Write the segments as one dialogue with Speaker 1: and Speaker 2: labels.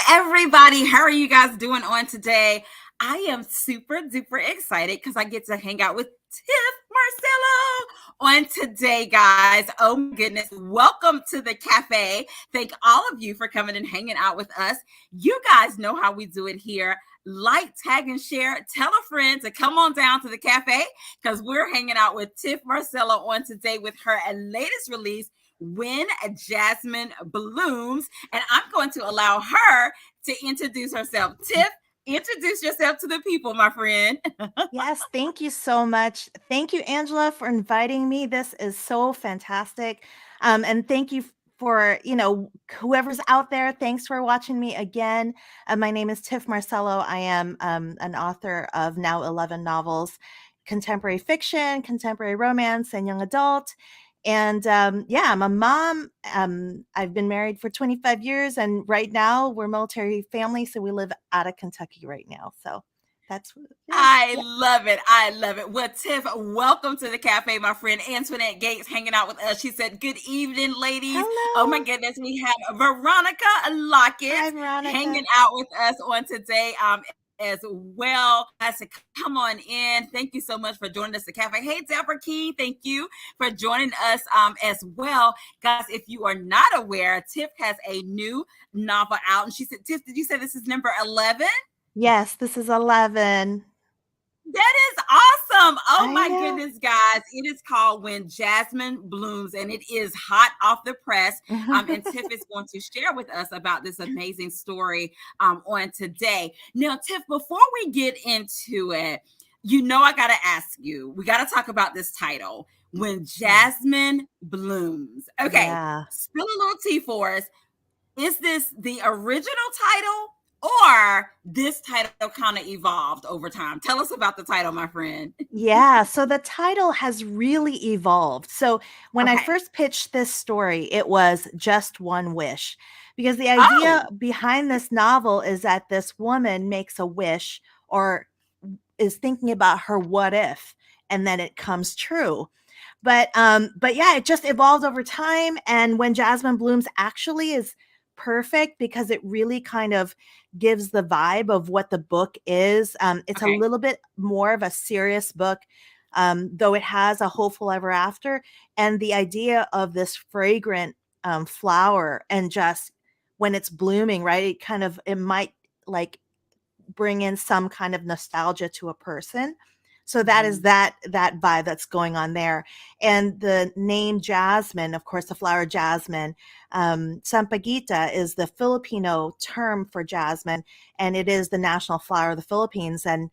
Speaker 1: everybody. How are you guys doing on today? I am super duper excited because I get to hang out with Tif Marcelo on today, guys. Oh my goodness. Welcome to the cafe. Thank all of you for coming and hanging out with us. You guys know how we do it here. Like, tag, and share. Tell a friend to come on down to the cafe because we're hanging out with Tif Marcelo on today with her latest release, When Jasmine Blooms. And I'm going to allow her to introduce herself. Tif, introduce yourself to the people, my friend.
Speaker 2: Yes, thank you so much. Thank you, Angela, for inviting me. This is so fantastic. And thank you for, whoever's out there. Thanks for watching me again. My name is Tif Marcelo. I am an author of now 11 novels, contemporary fiction, contemporary romance, and young adult. And yeah, I'm a mom. I've been married for 25 years, and right now we're military family, so we live out of Kentucky right now. So that's what it is.
Speaker 1: I
Speaker 2: Yeah.
Speaker 1: love it. I love it. Well, Tiff, welcome to the cafe, my friend Antoinette Gates hanging out with us. She said, "Good evening, ladies." Oh my
Speaker 2: Hello.
Speaker 1: goodness, we have Veronica Lockett
Speaker 2: Hi, Veronica.
Speaker 1: hanging out with us on today. As well as to come on in. Thank you so much for joining us at the cafe. Hey, Deborah King, thank you for joining us as well. Guys, if you are not aware, Tiff has a new novel out. And she said, Tiff, did you say this is number 11?
Speaker 2: Yes, this is 11.
Speaker 1: That is awesome. Oh
Speaker 2: I
Speaker 1: my
Speaker 2: know.
Speaker 1: goodness, guys. It is called When Jasmine Blooms, and it is hot off the press. And Tiff is going to share with us about this amazing story on today. Now, Tiff, before we get into it, I got to ask you, we got to talk about this title, When
Speaker 2: Yeah.
Speaker 1: Jasmine Blooms. Okay,
Speaker 2: Yeah.
Speaker 1: spill a little tea for us. Is this the original title or this title kind of evolved over time? Tell us about the title, my friend.
Speaker 2: Yeah, so the title has really evolved. So when I
Speaker 1: Okay.
Speaker 2: first pitched this story, it was Just One Wish, because the idea
Speaker 1: Oh,
Speaker 2: behind this novel is that this woman makes a wish or is thinking about her what if, and then it comes true. But yeah, it just evolved over time. And When Jasmine Blooms actually is perfect because it really kind of gives the vibe of what the book is. It's a
Speaker 1: okay.
Speaker 2: little bit more of a serious book, though it has a hopeful ever after. And the idea of this fragrant flower, and just when it's blooming, right? It might like bring in some kind of nostalgia to a person. So that is
Speaker 1: Mhm.
Speaker 2: that vibe that's going on there. And the name Jasmine, of course, the flower jasmine, sampaguita is the Filipino term for jasmine, and it is the national flower of the Philippines. And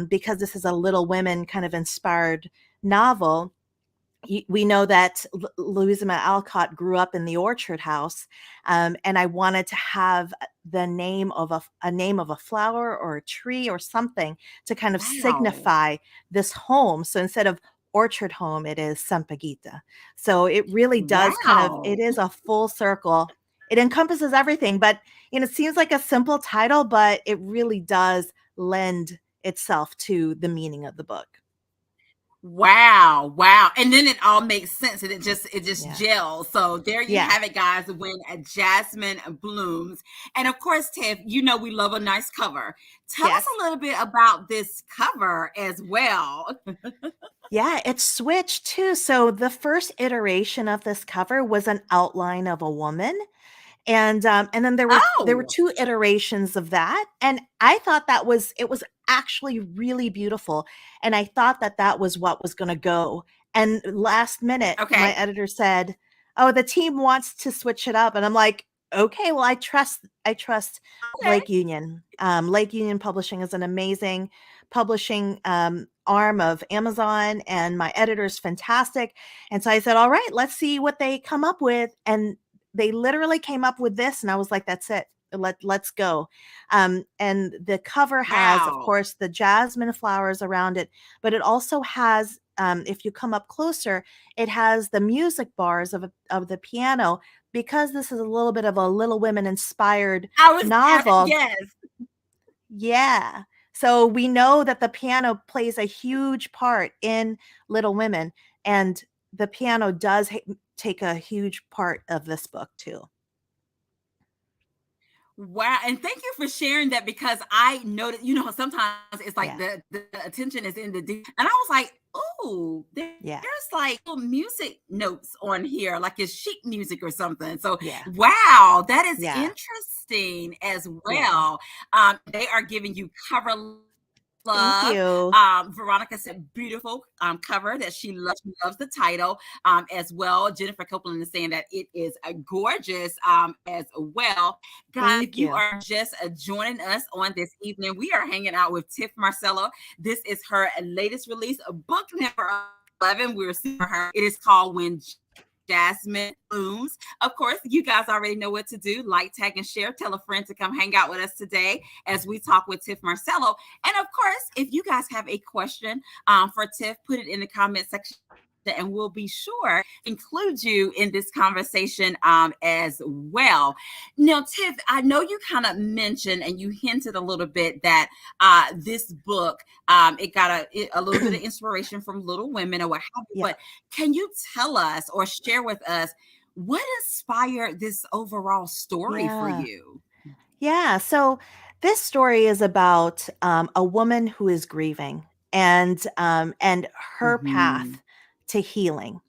Speaker 2: because this is a Little Women kind of inspired novel, we know that Louisa May Alcott grew up in the orchard house, and I wanted to have the name of a name of a flower or a tree or something to kind of
Speaker 1: Wow.
Speaker 2: signify this home. So instead of orchard home, it is Sampaguita. So it really does it
Speaker 1: Wow.
Speaker 2: is a full circle. It encompasses everything, but it seems like a simple title, but it really does lend itself to the meaning of the book.
Speaker 1: Wow, wow. And then it all makes sense and it just
Speaker 2: Yeah.
Speaker 1: gels. So there you
Speaker 2: Yeah.
Speaker 1: have it, guys, when a jasmine blooms. And of course, Tiff, we love a nice cover. Tell us
Speaker 2: Yes.
Speaker 1: a little bit about this cover as well.
Speaker 2: Yeah, it's switched too. So the first iteration of this cover was an outline of a woman, and then there were
Speaker 1: Oh,
Speaker 2: two iterations of that, and I thought it was actually really beautiful, and I thought that that was what was going to go. And last minute, my
Speaker 1: okay.
Speaker 2: editor said, "Oh, the team wants to switch it up," and I'm like, "Okay, well, I trust
Speaker 1: Okay.
Speaker 2: Lake Union. Lake Union Publishing is an amazing publishing arm of Amazon, and my editor's fantastic." And so I said, "All right, let's see what they come up with." And they literally came up with this, and I was like, "That's it. Let's go." And the cover has, of
Speaker 1: Wow.
Speaker 2: course, the jasmine flowers around it, but it also has, if you come up closer, it has the music bars of the piano, because this is a little bit of a Little Women inspired
Speaker 1: I was
Speaker 2: novel.
Speaker 1: yes.
Speaker 2: Yeah. So we know that the piano plays a huge part in Little Women, and the piano does take a huge part of this book too.
Speaker 1: Wow. And thank you for sharing that, because I noticed, sometimes it's like
Speaker 2: Yeah.
Speaker 1: the attention is in the deep. And I was like, oh, there's
Speaker 2: Yeah.
Speaker 1: like little music notes on here, like it's sheet music or something. So,
Speaker 2: Yeah.
Speaker 1: wow, that is
Speaker 2: Yeah.
Speaker 1: interesting as
Speaker 2: Yeah.
Speaker 1: well. They are giving you cover
Speaker 2: Thank
Speaker 1: love.
Speaker 2: you.
Speaker 1: Veronica said beautiful cover that she loves. She loves the title as well. Jennifer Copeland is saying that it is gorgeous as well. Guys, if
Speaker 2: Thank
Speaker 1: you
Speaker 2: you.
Speaker 1: are just joining us on this evening, we are hanging out with Tif Marcelo. This is her latest release, a book number 11. We're seeing her. It is called When Jasmine Blooms. Of course, you guys already know what to do. Like, tag, and share. Tell a friend to come hang out with us today as we talk with Tif Marcelo. And of course, if you guys have a question for Tif, put it in the comment section, and we'll be sure to include you in this conversation as well. Now, Tiff, I know you kind of mentioned and you hinted a little bit that this book, it got a little bit of inspiration from Little Women or what have you,
Speaker 2: Yeah.
Speaker 1: but can you tell us or share with us what inspired this overall story for
Speaker 2: Yeah.
Speaker 1: you?
Speaker 2: Yeah. So this story is about a woman who is grieving and her
Speaker 1: Mm-hmm.
Speaker 2: path to healing,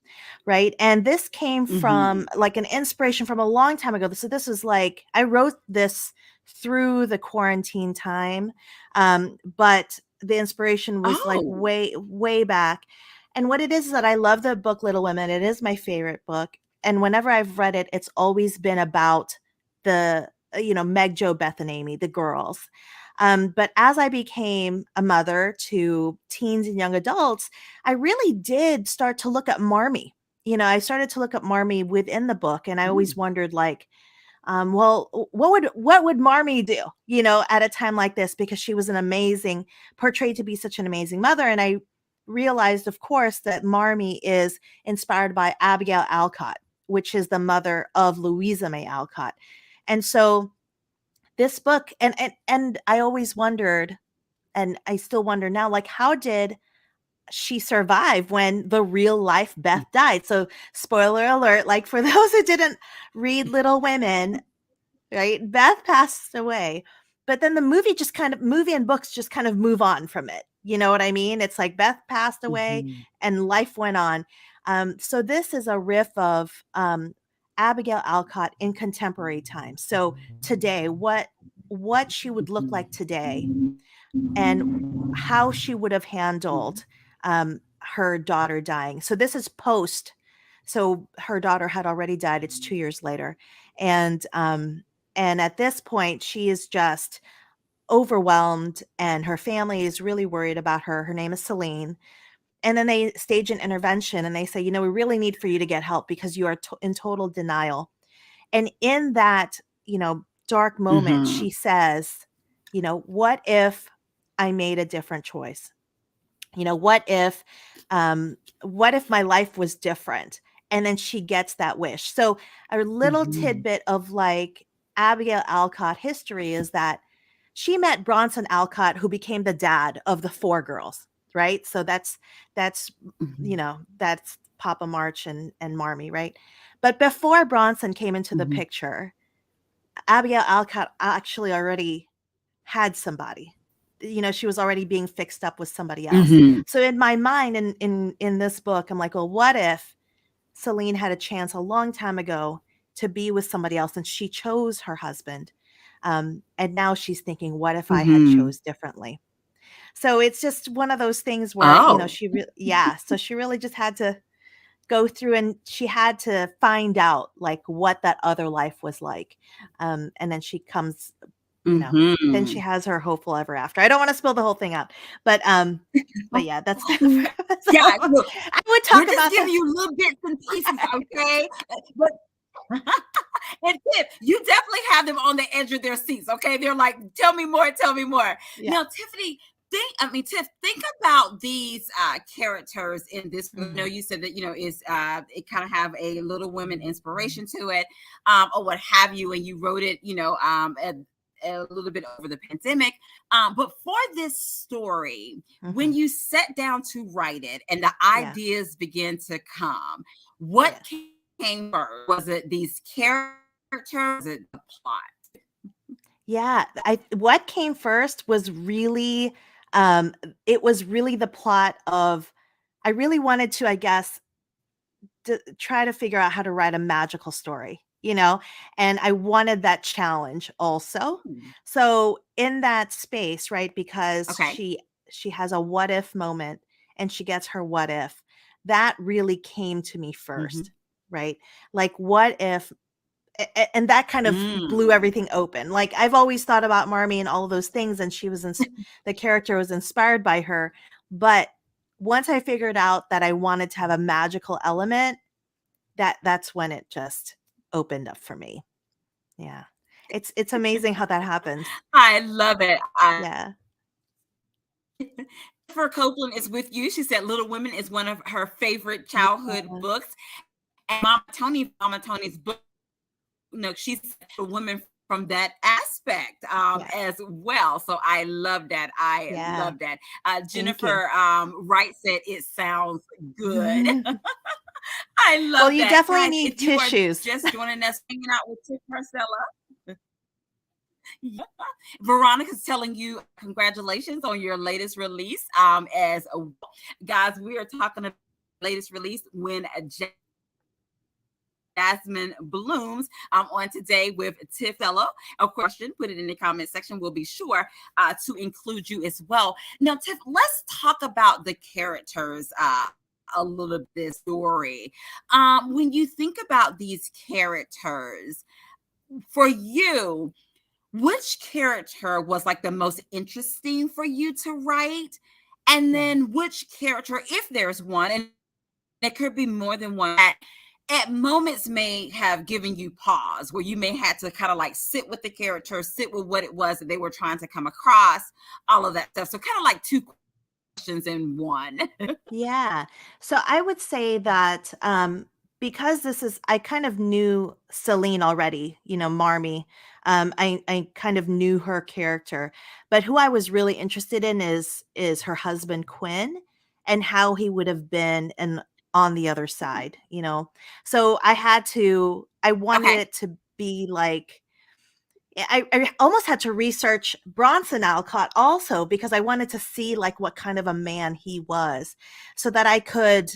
Speaker 2: right? And this came
Speaker 1: Mm-hmm.
Speaker 2: from like an inspiration from a long time ago. So this was like I wrote this through the quarantine time, but the inspiration was like
Speaker 1: Oh.
Speaker 2: way back. And what it is that I love the book Little Women. It is my favorite book, and whenever I've read it, it's always been about the Meg, Jo, Beth, and Amy, the girls. But as I became a mother to teens and young adults, I really did start to look at Marmee. I started to look at Marmee within the book, and I always wondered, like, well, what would Marmee do, at a time like this? Because she was portrayed to be such an amazing mother, and I realized, of course, that Marmee is inspired by Abigail Alcott, which is the mother of Louisa May Alcott. And so this book, and I always wondered, and I still wonder now, like, how did she survive when the real life Beth died? So spoiler alert, like, for those who didn't read Little Women, right? Beth passed away, but then the movie and books just kind of move on from it. You know what I mean? It's like Beth passed away
Speaker 1: Mm-hmm.
Speaker 2: and life went on. So this is a riff of Abigail Alcott in contemporary times. So today, what she would look like today, and how she would have handled her daughter dying. So this is post. So her daughter had already died. It's 2 years later, and at this point, she is just overwhelmed, and her family is really worried about her. Her name is Celine, and then they stage an intervention, and they say, we really need for you to get help because you are in total denial. And in that, dark moment,
Speaker 1: Mm-hmm.
Speaker 2: she says, what if I made a different choice? You know, what if my life was different? And then she gets that wish. So a little
Speaker 1: Mm-hmm.
Speaker 2: tidbit of like Abigail Alcott history is that she met Bronson Alcott, who became the dad of the four girls, right? So that's that's Papa March and Marmee, right? But before Bronson came into the
Speaker 1: Mm-hmm.
Speaker 2: picture, Abigail Alcott actually already had somebody. She was already being fixed up with somebody else.
Speaker 1: Mm-hmm.
Speaker 2: So in my mind, in this book, I'm like, well, what if Celine had a chance a long time ago to be with somebody else, and she chose her husband, and now she's thinking, what if I had
Speaker 1: Mm-hmm.
Speaker 2: chose differently? So it's just one of those things where
Speaker 1: Oh.
Speaker 2: yeah. So she really just had to go through, and she had to find out like what that other life was like, and then she comes, then she
Speaker 1: Mm-hmm.
Speaker 2: has her hopeful ever after. I don't want to spill the whole thing out, but yeah, that's kind of so
Speaker 1: Yeah, look,
Speaker 2: I would
Speaker 1: we're
Speaker 2: talk
Speaker 1: just
Speaker 2: about
Speaker 1: giving
Speaker 2: this.
Speaker 1: you little bits and pieces, okay? But and Tiff, you definitely have them on the edge of their seats, okay? They're like, tell me more, tell me more.
Speaker 2: Yeah.
Speaker 1: Now, Tiffany, Tiff, think about these characters in this. I know
Speaker 2: Mhm.
Speaker 1: you said that is it kind of have a Little Women inspiration to it, or what have you, and you wrote it, a little bit over the pandemic. But for this story, when
Speaker 2: Mhm.
Speaker 1: you sat down to write it and the
Speaker 2: Yeah.
Speaker 1: ideas began to come, what
Speaker 2: Yes.
Speaker 1: came first? Was it these characters? Was it the plot?
Speaker 2: Yeah, I what came first was really, um, it was really the plot of I really wanted to, I guess, try to figure out how to write a magical story, you know? And I wanted that challenge also.
Speaker 1: Hmm.
Speaker 2: So in that space, right, because
Speaker 1: Okay.
Speaker 2: she has a what if moment and she gets her what if, that really came to me first,
Speaker 1: Hmm.
Speaker 2: right? Like what if and that kind of blew
Speaker 1: Mm.
Speaker 2: everything open. Like I've always thought about Marmee and all of those things, and she was the character was inspired by her. But once I figured out that I wanted to have a magical element, that's when it just opened up for me. Yeah. It's amazing how that happens.
Speaker 1: I love it.
Speaker 2: Yeah.
Speaker 1: Jennifer Copeland is with you. She said Little Women is one of her favorite childhood
Speaker 2: Yeah.
Speaker 1: books. And Mama Tony's book, she's a woman from that aspect
Speaker 2: Yeah.
Speaker 1: as well. So I love that. I
Speaker 2: Yeah.
Speaker 1: love that.
Speaker 2: Thank you.
Speaker 1: Jennifer Wright said it sounds good. I
Speaker 2: Well,
Speaker 1: love
Speaker 2: you
Speaker 1: that.
Speaker 2: definitely
Speaker 1: Guys,
Speaker 2: need
Speaker 1: if you are
Speaker 2: tissues.
Speaker 1: just joining us, hanging out with Tif Marcella, yeah. Veronica's telling you congratulations on your latest release. As guys, we are talking about latest release when Jasmine blooms. On today with Tif Fellow. A question, put it in the comment section. We'll be sure to include you as well. Now, Tiff, let's talk about the characters. A little bit this story. When you think about these characters, for you, which character was like the most interesting for you to write? And
Speaker 2: Yeah.
Speaker 1: then which character, if there's one, and there could be more than one, that at moments may have given you pause where you may have to kind of like sit with the character, sit with what it was that they were trying to come across, all of that stuff. So kind of like two questions in one.
Speaker 2: Yeah. So I would say that because this is, I kind of knew Celine already, Marmee. I kind of knew her character, but who I was really interested in is her husband Quinn and how he would have been and on the other side. So I wanted
Speaker 1: Okay.
Speaker 2: it to be like I almost had to research Bronson Alcott also because I wanted to see like what kind of a man he was so that I could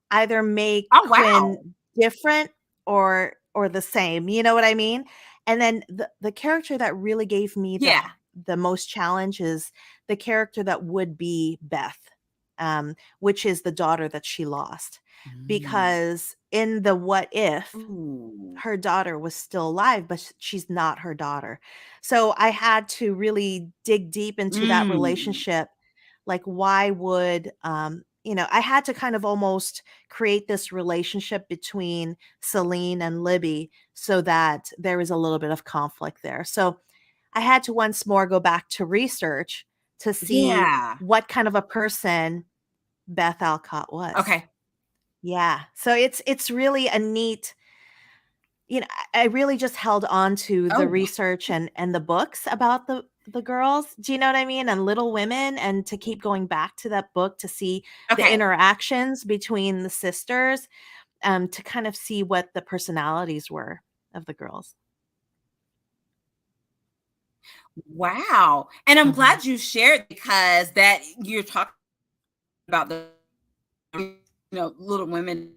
Speaker 2: either make
Speaker 1: Oh, wow.
Speaker 2: Quinn different or the same, you know what I mean? And then the character that really gave me
Speaker 1: Yeah.
Speaker 2: the most challenge is the character that would be Beth, which is the daughter that she lost.
Speaker 1: Mm.
Speaker 2: Because in the what if,
Speaker 1: Ooh.
Speaker 2: her daughter was still alive, but she's not her daughter. So I had to really dig deep into that
Speaker 1: Mm.
Speaker 2: relationship. Like, why would, I had to kind of almost create this relationship between Celine and Libby so that there was a little bit of conflict there. So I had to once more go back to research to see
Speaker 1: Yeah.
Speaker 2: what kind of a person Beth Alcott was.
Speaker 1: Okay.
Speaker 2: Yeah. So it's really a neat I really just held on to the
Speaker 1: Oh,
Speaker 2: research and the books about the girls. Do you know what I mean? And Little Women, and to keep going back to that book to see the
Speaker 1: okay.
Speaker 2: interactions between the sisters, to kind of see what the personalities were of the girls.
Speaker 1: Wow. And I'm
Speaker 2: Mhm.
Speaker 1: glad you shared because that you're talking about the Little Women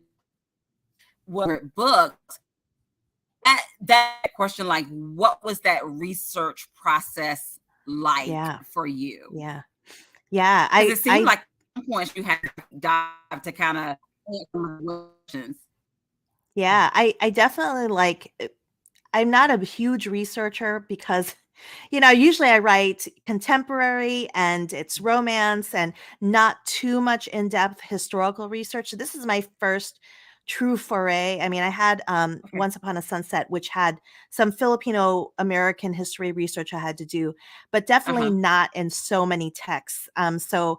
Speaker 1: were books. That question, like, what was that research process like
Speaker 2: Yeah.
Speaker 1: for you?
Speaker 2: Yeah. Yeah.
Speaker 1: Because
Speaker 2: I
Speaker 1: it seemed
Speaker 2: I
Speaker 1: like at some points you had to dive to kind of questions.
Speaker 2: yeah, I definitely I'm not a huge researcher because, usually I write contemporary and it's romance and not too much in-depth historical research. So this is my first true foray. I mean, I had
Speaker 1: Okay.
Speaker 2: Once Upon a Sunset, which had some Filipino American history research I had to do, but definitely
Speaker 1: Uh-huh.
Speaker 2: not in so many texts. So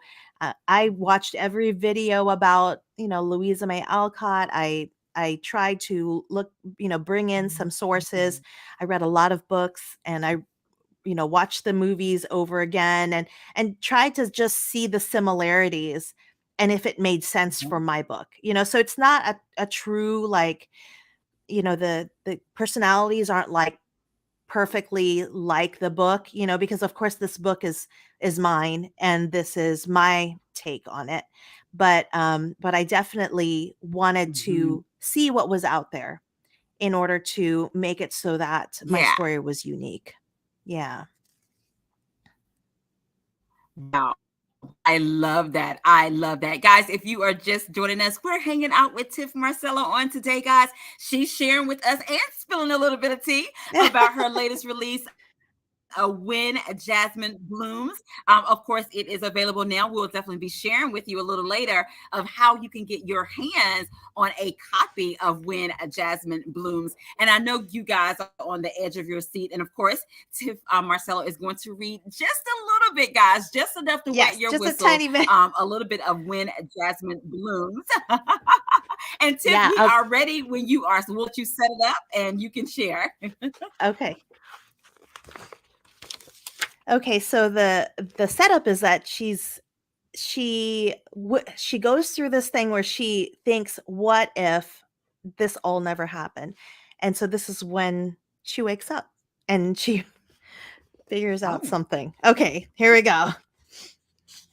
Speaker 2: I watched every video about, Louisa May Alcott. I tried to bring in some sources. I read a lot of books and I watched the movies over again and tried to just see the similarities and if it made sense for my book. So it's not a true like, the personalities aren't like perfectly like the book, because of course this book is mine and this is my take on it. But I definitely wanted
Speaker 1: Mhm.
Speaker 2: to see what was out there in order to make it so that my
Speaker 1: Yeah.
Speaker 2: story was unique. Yeah.
Speaker 1: Wow. I love that. I love that. Guys, if you are just joining us, we're hanging out with Tif Marcelo on today, guys. She's sharing with us and spilling a little bit of tea about her latest release, When Jasmine Blooms. Of course, it is available now. We'll definitely be sharing with you a little later of how you can get your hands on a copy of When Jasmine Blooms. And I know you guys are on the edge of your seat. And of course, Tiff Marcelo is going to read just a little bit, guys, just enough to wet
Speaker 2: Yes,
Speaker 1: your
Speaker 2: just a
Speaker 1: whistle,
Speaker 2: tiny bit.
Speaker 1: a little bit of When Jasmine Blooms. And Tiff,
Speaker 2: Yeah.
Speaker 1: we are ready when you are. So we'll let you set it up and you can share.
Speaker 2: Okay. Okay, so the setup is that she goes through this thing where she thinks, what if this all never happened? And so this is when she wakes up and she figures out
Speaker 1: Oh,
Speaker 2: something. Okay, here we go.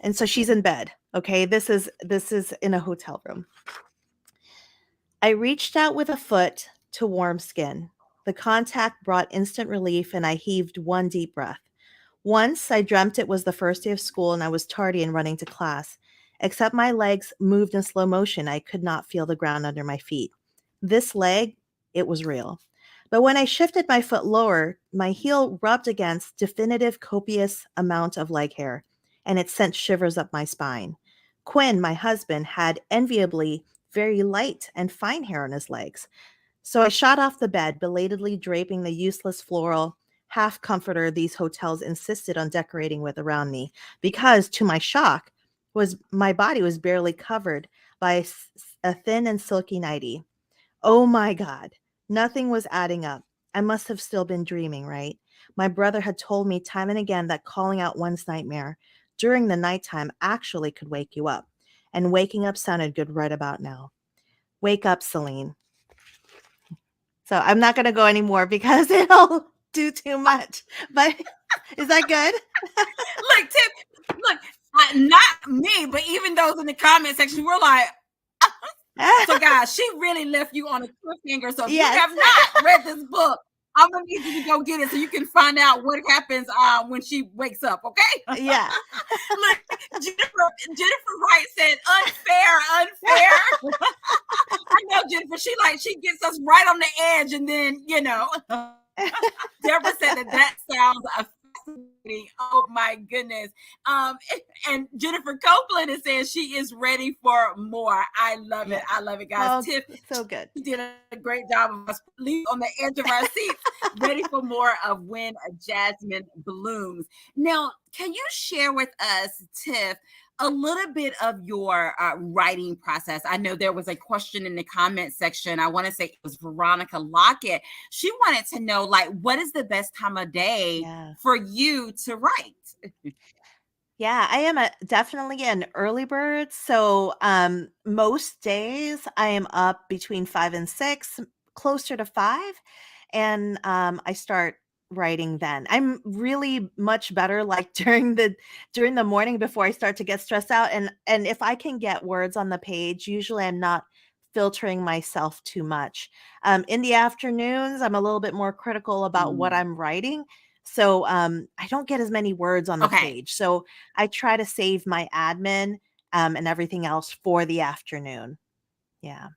Speaker 2: And so she's in bed. Okay, this is in a hotel room. I reached out with a foot to warm skin. The contact brought instant relief and I heaved one deep breath. Once I dreamt it was the first day of school and I was tardy and running to class. Except my legs moved in slow motion, I could not feel the ground under my feet. This leg, it was real. But when I shifted my foot lower, my heel rubbed against definitive copious amount of leg hair, and it sent shivers up my spine. Quinn, my husband, had enviably very light and fine hair on his legs. So I shot off the bed, belatedly draping the useless floral half comforter these hotels insisted on decorating with around me, because to my shock, was my body was barely covered by a thin and silky nightie. Oh my God, nothing was adding up. I must have still been dreaming, right? My brother had told me time and again that calling out one's nightmare during the nighttime actually could wake you up. And waking up sounded good right about now. Wake up, Celine. So I'm not going to go anymore because it'll do too much. But is that good?
Speaker 1: look, Tiff, look, not me, but even those in the comment section, we're like, so guys, she really left you on a cliffhanger. So if you
Speaker 2: Yes.
Speaker 1: have not read this book, I'm gonna need you to go get it so you can find out what happens when she wakes up. Okay?
Speaker 2: Yeah.
Speaker 1: Look, Jennifer Wright said unfair, unfair. I know Jennifer. She gets us right on the edge, and then Deborah said that sounds fascinating. Oh my goodness. Um, and Jennifer Copeland is saying she is ready for more. I love it.
Speaker 2: Yeah.
Speaker 1: I love it, guys.
Speaker 2: Oh,
Speaker 1: Tiff,
Speaker 2: so good.
Speaker 1: she did a great job of us leaving on the edge of our seats, ready for more of When Jasmine Blooms. Now, can you share with us, Tiff, a little bit of your writing process? I know there was a question in the comment section. I want to say it was Veronica Lockett. She wanted to know, like, what is the best time of day
Speaker 2: Yeah.
Speaker 1: for you to write?
Speaker 2: Yeah, I am definitely an early bird. So most days I am up between 5 and 6, closer to 5, and I start writing then. I'm really much better like during the morning before I start to get stressed out, and if I can get words on the page, usually I'm not filtering myself too much. In the afternoons, I'm a little bit more critical about what
Speaker 1: Mm.
Speaker 2: I'm writing. So I don't get as many words on the
Speaker 1: Okay.
Speaker 2: page. So I try to save my admin and everything else for the afternoon. Yeah.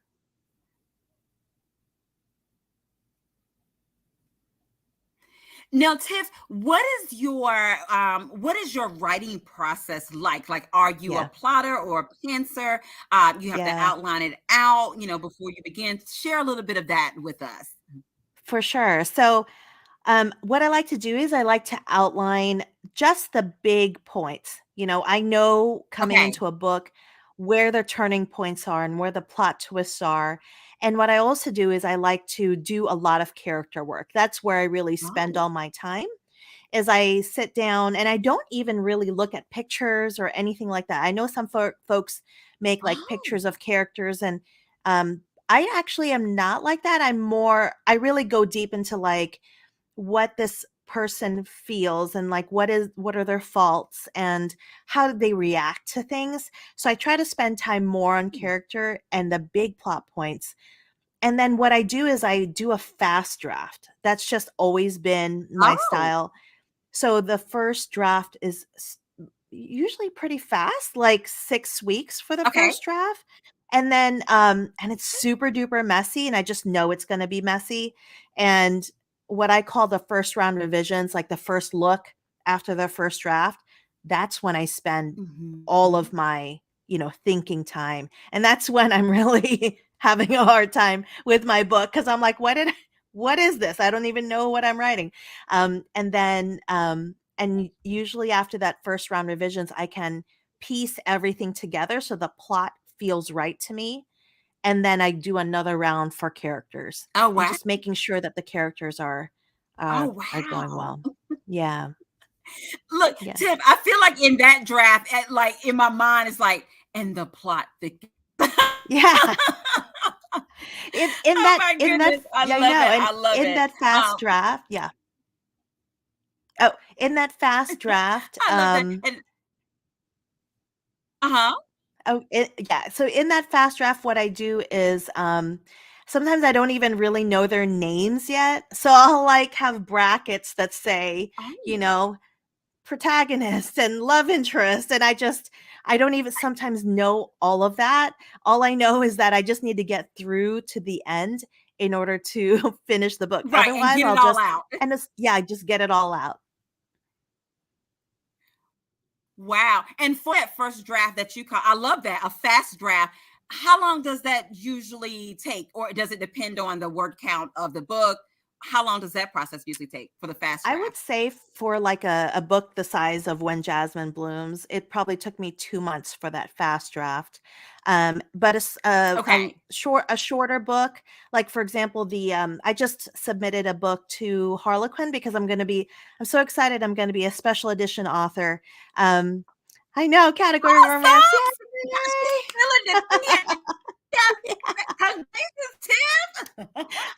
Speaker 1: Now, Tiff, what is your writing process like? Like, are you a
Speaker 2: Yeah.
Speaker 1: plotter or a pantser? You have to
Speaker 2: Yeah.
Speaker 1: outline it out, before you begin. Share a little bit of that with us.
Speaker 2: For sure. So what I like to do is I like to outline just the big points. I know coming
Speaker 1: Okay.
Speaker 2: into a book where the turning points are and where the plot twists are. And what I also do is I like to do a lot of character work. That's where I really spend
Speaker 1: Oh.
Speaker 2: all my time. Is I sit down and I don't even really look at pictures or anything like that. I know some folks make like
Speaker 1: Oh.
Speaker 2: pictures of characters, and I actually am not like that. I really go deep into like what this person feels and like what are their faults and how do they react to things. So I try to spend time more on character and the big plot points. And then what I do is I do a fast draft. That's just always been my
Speaker 1: Oh,
Speaker 2: style. So the first draft is usually pretty fast, like 6 weeks for the
Speaker 1: okay.
Speaker 2: first draft. And then and it's super duper messy and I just know it's going to be messy. And what I call the first round revisions, like the first look after the first draft, that's when I spend all
Speaker 1: Mhm.
Speaker 2: of my, thinking time. And that's when I'm really having a hard time with my book cuz I'm like what is this? I don't even know what I'm writing. And then and usually after that first round revisions, I can piece everything together so the plot feels right to me. And then I do another round for characters
Speaker 1: Oh,
Speaker 2: and
Speaker 1: wow.
Speaker 2: just making sure that the characters
Speaker 1: Oh,
Speaker 2: are going
Speaker 1: wow.
Speaker 2: well. Yeah.
Speaker 1: Look,
Speaker 2: Yeah.
Speaker 1: Tiff, I feel like in that draft, like in my mind, it's like, and the plot thickens.
Speaker 2: Yeah. In
Speaker 1: Oh
Speaker 2: that
Speaker 1: my
Speaker 2: in that
Speaker 1: goodness. I
Speaker 2: yeah, I
Speaker 1: love
Speaker 2: know.
Speaker 1: it.
Speaker 2: And
Speaker 1: I love
Speaker 2: in
Speaker 1: it.
Speaker 2: that fast draft, yeah. Oh, in that fast draft,
Speaker 1: I love that. And uh-huh.
Speaker 2: oh, yeah. So in that fast draft, what I do is sometimes I don't even really know their names yet. So I'll like have brackets that say, you
Speaker 1: Oh,
Speaker 2: know, protagonist and love interest. And I don't even sometimes know all of that. All I know is that I just need to get through to the end in order to finish the book.
Speaker 1: right. And
Speaker 2: Otherwise,
Speaker 1: get it
Speaker 2: I'll
Speaker 1: all
Speaker 2: just,
Speaker 1: out.
Speaker 2: and it's, yeah, I just get it all out.
Speaker 1: Wow. And for that first draft that you call, I love that, a fast draft. How long does that usually take? Or does it depend on the word count of the book? How long does that process usually take for the fast
Speaker 2: I would
Speaker 1: draft?
Speaker 2: say for like a book the size of When Jasmine Blooms, it probably took me 2 months for that fast draft. But
Speaker 1: Okay.
Speaker 2: a shorter book, like for example, I just submitted a book to Harlequin because I'm so excited. I'm going to be a special edition author. Um, I know category romance.
Speaker 1: Awesome. Gosh, she's spilling the tea.
Speaker 2: Yay!
Speaker 1: Yeah. Congratulations, Tim.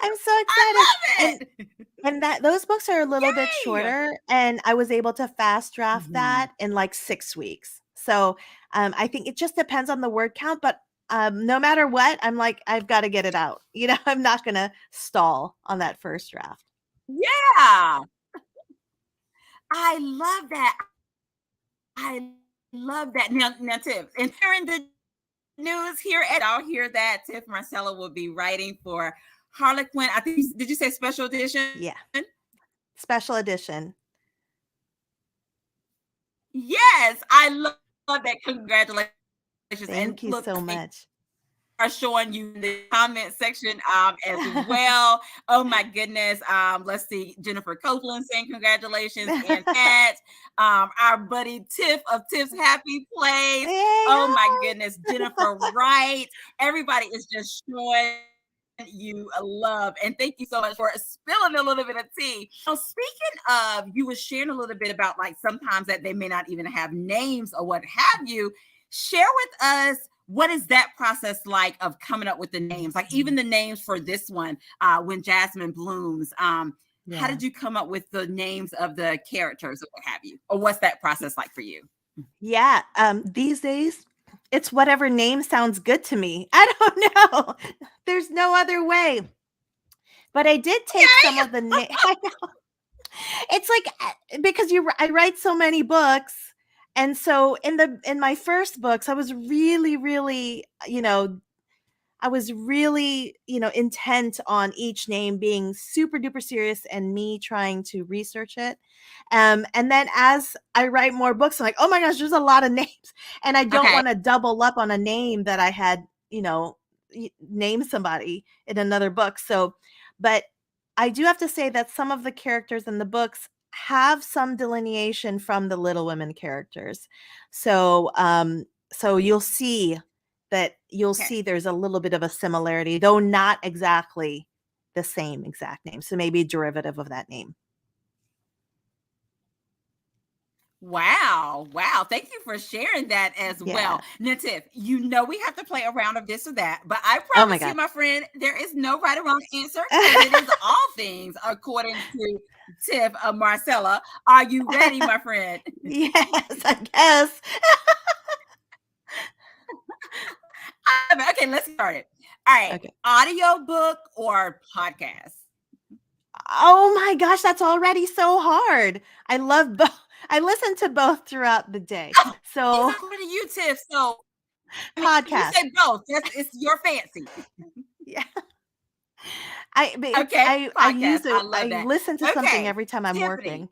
Speaker 2: I'm so
Speaker 1: I
Speaker 2: excited.
Speaker 1: love
Speaker 2: And
Speaker 1: it.
Speaker 2: And that those books are a little bit
Speaker 1: Yay.
Speaker 2: shorter, and I was able to fast draft
Speaker 1: Mhm.
Speaker 2: that in, like, 6 weeks. So, I think it just depends on the word count, but, no matter what, I'm like, "I've gotta get it out." I'm not gonna stall on that first draft.
Speaker 1: Yeah. I love that. I love that. Now, Tiff, and hearing the news here, and I'll hear that Tiff Marcelo will be writing for Harlequin. I think, did you say special edition?
Speaker 2: Yeah. Special edition.
Speaker 1: Yes, I love that. Congratulations. And
Speaker 2: Thank you
Speaker 1: look,
Speaker 2: so much.
Speaker 1: are showing you in the comment section as well. Oh my goodness. Let's see. Jennifer Copeland saying congratulations, and Pat, our buddy Tiff of Tiff's Happy Place.
Speaker 2: Hey,
Speaker 1: Oh my
Speaker 2: hi.
Speaker 1: goodness, Jennifer Wright. Everybody is just showing you a love, and thank you so much for spilling a little bit of tea. So speaking of, you were sharing a little bit about like sometimes that they may not even have names or what have you. Share with us, what is that process like of coming up with the names, like even the names for this one, When Jasmine Blooms. How
Speaker 2: Yeah.
Speaker 1: did you come up with the names of the characters or what have you, or what's that process like for you?
Speaker 2: Yeah, these days, it's whatever name sounds good to me. I don't know. There's no other way. But I did take some
Speaker 1: Okay.
Speaker 2: of the it's like because I write so many books, and so in my first books I was really I was really, intent on each name being super duper serious and me trying to research it. And then as I write more books, I'm like, oh my gosh, there's a lot of names. And I don't
Speaker 1: Okay.
Speaker 2: want to double up on a name that I had, name somebody in another book. So, but I do have to say that some of the characters in the books have some delineation from the Little Women characters. So, so you'll
Speaker 1: Okay.
Speaker 2: see there's a little bit of a similarity, though not exactly the same exact name. So maybe a derivative of that name.
Speaker 1: Wow. Wow. Thank you for sharing that as
Speaker 2: Yeah.
Speaker 1: well. Now, Tiff, you know we have to play a round of this or that, but I
Speaker 2: Oh my
Speaker 1: promise you,
Speaker 2: God.
Speaker 1: my friend, there is no right or wrong answer because it is all things according to Tiff Marcella. Are you ready, my friend?
Speaker 2: Yes, I guess.
Speaker 1: Okay, let's get started. All right.
Speaker 2: Okay.
Speaker 1: Audio book or podcast?
Speaker 2: Oh my gosh, that's already so hard. I love both. I listen to both throughout the day.
Speaker 1: Oh, things
Speaker 2: So,
Speaker 1: according to you, Tiff. So, I mean, if you
Speaker 2: podcast.
Speaker 1: say both, it's your fancy.
Speaker 2: Yeah. It's
Speaker 1: Okay,
Speaker 2: I
Speaker 1: podcast.
Speaker 2: use it.
Speaker 1: I love
Speaker 2: I
Speaker 1: that.
Speaker 2: listen to something
Speaker 1: Okay,
Speaker 2: every time I'm
Speaker 1: Tiffany.
Speaker 2: working.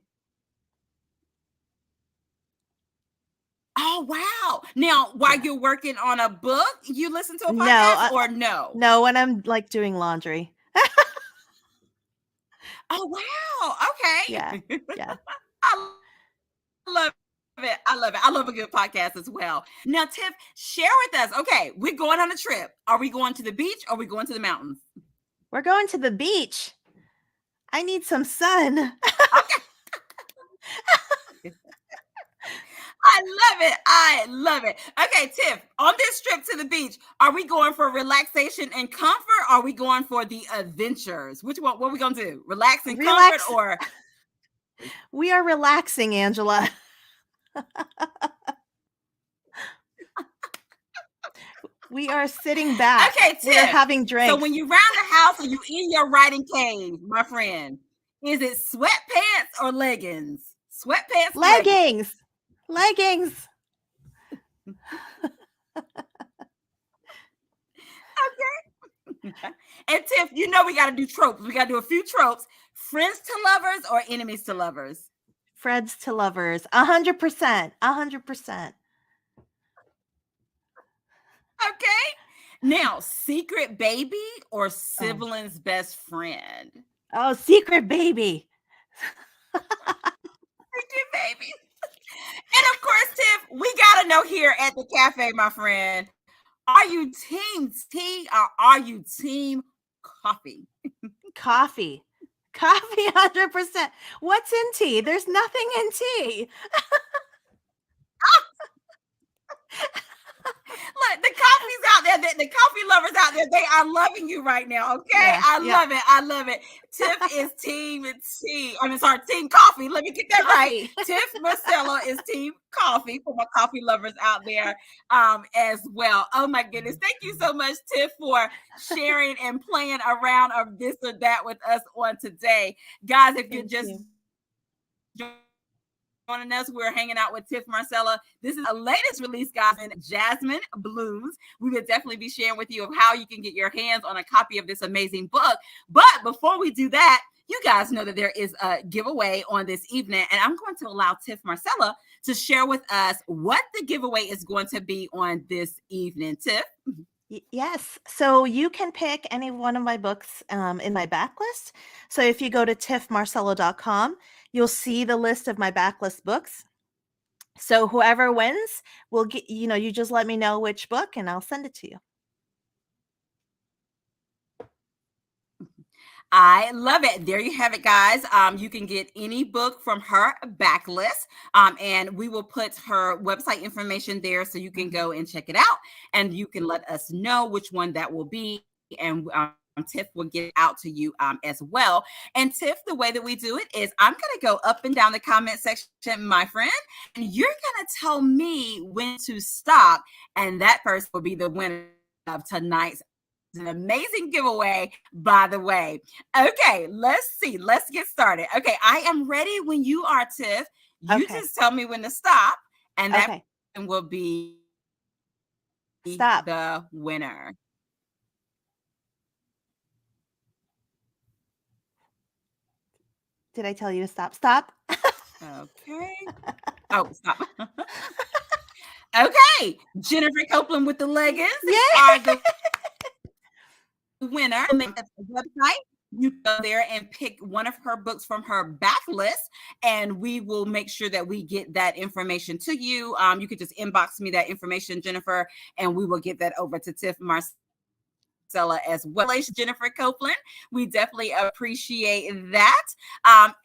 Speaker 1: Oh, wow. Now, while
Speaker 2: Yeah.
Speaker 1: you're working on a book, you listen to a
Speaker 2: No,
Speaker 1: podcast or no?
Speaker 2: no, when I'm like doing laundry.
Speaker 1: Oh, wow.
Speaker 2: Yeah.
Speaker 1: Okay.
Speaker 2: Yeah.
Speaker 1: I love it. I love it. I love a good podcast as well. Now, Tiff, share with us. Okay, we're going on a trip. Are we going to the beach or are we going to the mountains?
Speaker 2: We're going to the beach. I need some sun.
Speaker 1: Okay. I love it. I love it. Okay, Tiff, on this trip to the beach, are we going for relaxation and comfort? Or are we going for the adventures? Which one? What are we going to do? Relax and comfort
Speaker 2: Relax.
Speaker 1: or?
Speaker 2: We are relaxing, Angela. We are sitting back.
Speaker 1: Okay,
Speaker 2: We're
Speaker 1: Tiff.
Speaker 2: having
Speaker 1: So
Speaker 2: drinks.
Speaker 1: when you round the house or you in your writing cave, my friend, is it sweatpants or leggings? Sweatpants or leggings?
Speaker 2: Leggings. Leggings.
Speaker 1: Okay. And Tiff, you know we got to do tropes. We got to do a few tropes. Friends to lovers or enemies to lovers?
Speaker 2: Friends to lovers. 100%. 100%.
Speaker 1: Okay. Now, secret baby or
Speaker 2: Oh.
Speaker 1: sibling's best friend?
Speaker 2: Oh, secret baby.
Speaker 1: Secret baby. And of course, Tiff, we got to know here at the cafe, my friend, are you team tea or are you team coffee?
Speaker 2: Coffee. Coffee 100%. What's in tea? There's nothing in tea.
Speaker 1: Look, the coffee's out there. The coffee lovers out there, they are loving you right now. Okay,
Speaker 2: Yeah.
Speaker 1: I
Speaker 2: Yeah.
Speaker 1: love it. I love it. Tiff is team tea. I mean, sorry, team coffee. Let me get that
Speaker 2: Coffee.
Speaker 1: right. Tiff Marcelo is team coffee for my coffee lovers out there as well. Oh my goodness, thank you so much, Tiff, for sharing and playing around of this or that with us on today, guys. If you're
Speaker 2: Thank
Speaker 1: just
Speaker 2: you.
Speaker 1: joining us, we're hanging out with Tif Marcella. This is a latest release, guys, in Jasmine Blooms. We will definitely be sharing with you of how you can get your hands on a copy of this amazing book. But before we do that, you guys know that there is a giveaway on this evening, and I'm going to allow Tif Marcella to share with us what the giveaway is going to be on this evening. Tif?
Speaker 2: Yes. So you can pick any one of my books in my backlist. So if you go to tifmarcelo.com, you'll see the list of my backlist books. So whoever wins will get, you just let me know which book and I'll send it to you.
Speaker 1: I love it. There you have it, guys. You can get any book from her backlist, and we will put her website information there so you can go and check it out, and you can let us know which one that will be, and Tiff will get out to you as well. And Tiff, the way that we do it is I'm going to go up and down the comment section, my friend, and you're going to tell me when to stop, and that person will be the winner of tonight's an amazing giveaway, by the way. Okay, let's see. Let's get started. Okay, I am ready when you are, Tiff. You
Speaker 2: Okay.
Speaker 1: just tell me when to stop, and that
Speaker 2: Okay.
Speaker 1: will be
Speaker 2: Stop.
Speaker 1: the winner.
Speaker 2: Did I tell you to stop? Stop.
Speaker 1: Okay. Oh, stop. Okay, Jennifer Copeland with the leggings are the winner. The website. You go there and pick one of her books from her backlist, and we will make sure that we get that information to you. You could just inbox me that information, Jennifer, and we will get that over to Tif Marcelo Marcella as well. Jennifer Copeland. We definitely appreciate that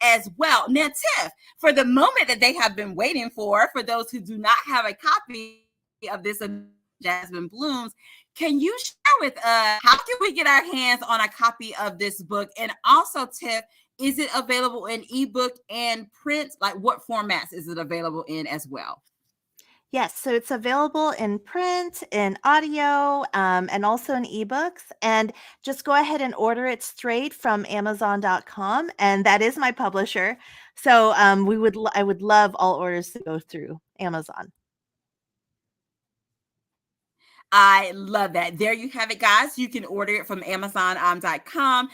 Speaker 1: as well. Now, Tiff, for the moment that they have been waiting for those who do not have a copy of this Jasmine Blooms, can you share with us how can we get our hands on a copy of this book? And also, Tiff, is it available in ebook and print? Like, what formats is it available in as well?
Speaker 2: Yes, so it's available in print, in audio, and also in ebooks. And just go ahead and order it straight from Amazon.com, and that is my publisher. So I would love all orders to go through Amazon.
Speaker 1: I love that. There you have it, guys. You can order it from Amazon.com.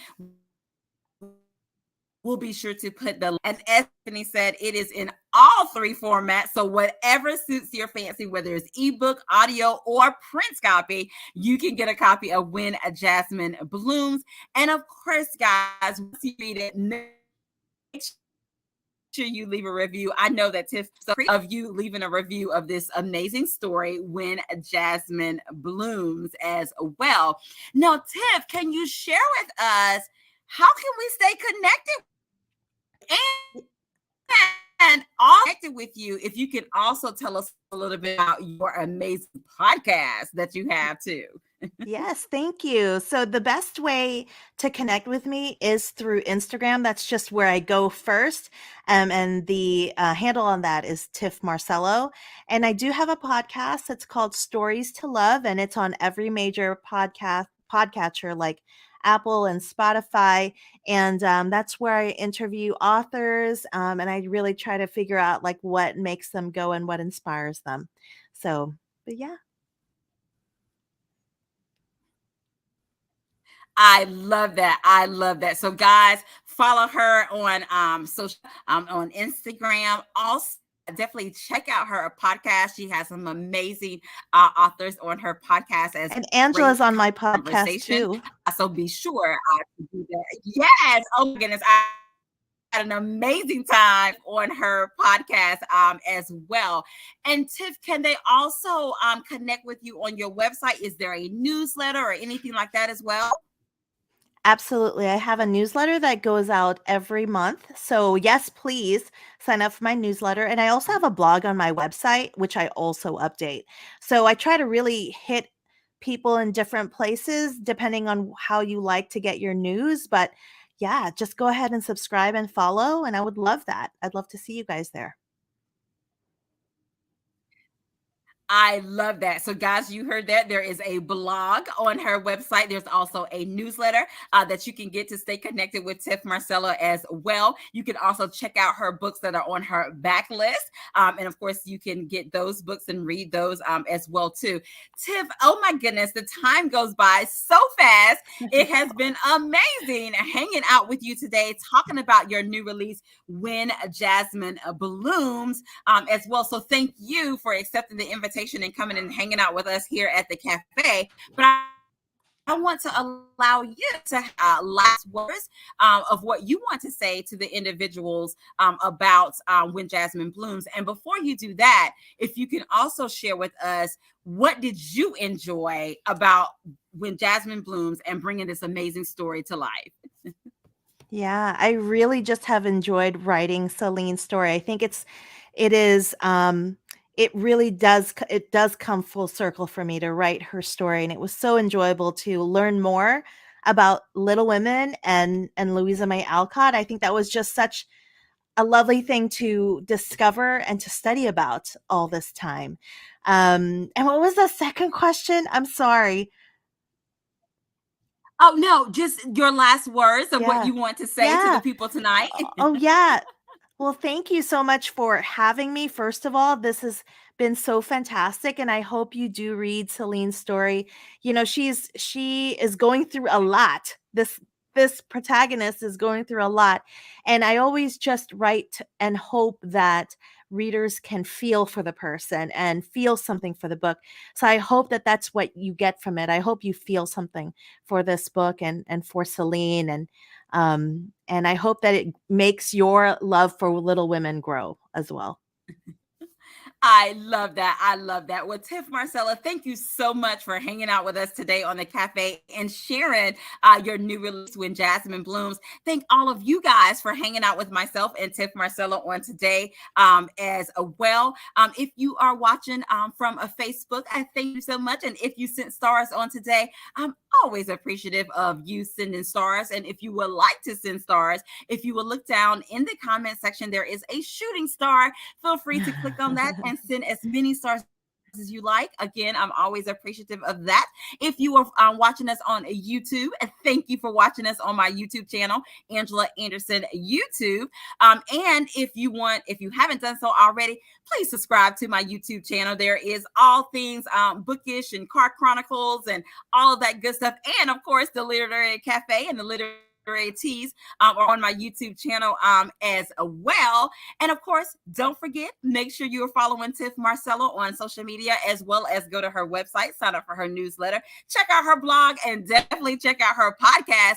Speaker 1: We'll be sure to put the, and as Stephanie said, it is in all three formats. So whatever suits your fancy, whether it's ebook, audio, or print copy, you can get a copy of When a Jasmine Blooms. And of course, guys, once you read it, make sure you leave a review. I know that Tiff of you leaving a review of this amazing story, When Jasmine Blooms, as well. Now, Tiff, can you share with us how can we stay connected and all connected with you? If you can also tell us a little bit about your amazing podcast that you have too.
Speaker 2: Yes, thank you. So the best way to connect with me is through Instagram. That's just where I go first. And the handle on that is Tif Marcelo. And I do have a podcast. It's called Stories to Love, and it's on every major podcatcher like Apple and Spotify. And that's where I interview authors, and I really try to figure out like what makes them go and what inspires them. So, but yeah.
Speaker 1: I love that. I love that. So, guys, follow her on social on Instagram. Also, definitely check out her podcast. She has some amazing authors on her podcast as
Speaker 2: And
Speaker 1: great
Speaker 2: Angela's on my podcast
Speaker 1: conversation.
Speaker 2: too.
Speaker 1: So be sure to do that. Yes. Oh my goodness. I had an amazing time on her podcast as well. And Tiff, can they also connect with you on your website? Is there a newsletter or anything like that as well?
Speaker 2: Absolutely. I have a newsletter that goes out every month. So, yes, please sign up for my newsletter. And I also have a blog on my website, which I also update. So, I try to really hit people in different places depending on how you like to get your news. But yeah, just go ahead and subscribe and follow. And I would love that. I'd love to see you guys there.
Speaker 1: I love that. So, guys, you heard that. There is a blog on her website. There's also a newsletter that you can get to stay connected with Tif Marcelo as well. You can also check out her books that are on her backlist. And of course, you can get those books and read those as well, too. Tif, oh my goodness, the time goes by so fast. It has been amazing hanging out with you today, talking about your new release, When Jasmine Blooms, as well. So, thank you for accepting the invitation and coming and hanging out with us here at the cafe. But I want to allow you to last words of what you want to say to the individuals about When Jasmine Blooms. And before you do that, if you can also share with us, what did you enjoy about When Jasmine Blooms and bringing this amazing story to life?
Speaker 2: Yeah, I really just have enjoyed writing Celine's story. I think it is it really it does come full circle for me to write her story, and it was so enjoyable to learn more about Little Women and Louisa May Alcott. I think that was just such a lovely thing to discover and to study about all this time. And what was the second question? I'm sorry.
Speaker 1: Oh, no, just your last words of what
Speaker 2: Yeah.
Speaker 1: you want to say to the
Speaker 2: Yeah.
Speaker 1: people tonight.
Speaker 2: Oh, yeah. Well, thank you so much for having me. First of all, this has been so fantastic, and I hope you do read Celine's story. You know, she is going through a lot. This protagonist is going through a lot, and I always just write and hope that readers can feel for the person and feel something for the book. So I hope that that's what you get from it. I hope you feel something for this book and for Celine, and I hope that it makes your love for Little Women grow as well.
Speaker 1: I love that. I love that. Well, Tif Marcella, thank you so much for hanging out with us today on the cafe and sharing your new release, When Jasmine Blooms. Thank all of you guys for hanging out with myself and Tif Marcella on today as well. If you are watching from a Facebook, I thank you so much. And if you sent stars on today, I'm always appreciative of you sending stars. And if you would like to send stars, if you will look down in the comment section, there is a shooting star. Feel free to click on that and send as many stars as you like. Again, I'm always appreciative of that. If you are watching us on YouTube, thank you for watching us on my YouTube channel, Angela Anderson YouTube. And if you haven't done so already, please subscribe to my YouTube channel. There is all things bookish and car chronicles and all of that good stuff. And of course, the Literary Cafe and the Literary Teas are on my YouTube channel as well. And of course, don't forget, make sure you are following Tif Marcelo on social media, as well as go to her website, sign up for her newsletter, check out her blog, and definitely check out her podcast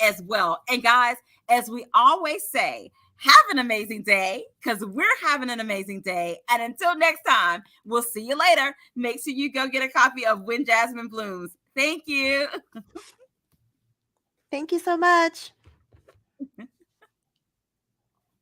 Speaker 1: as well. And guys, as we always say, have an amazing day, because we're having an amazing day. And until next time, we'll see you later. Make sure you go get a copy of When Jasmine Blooms. Thank you.
Speaker 2: Thank you so much.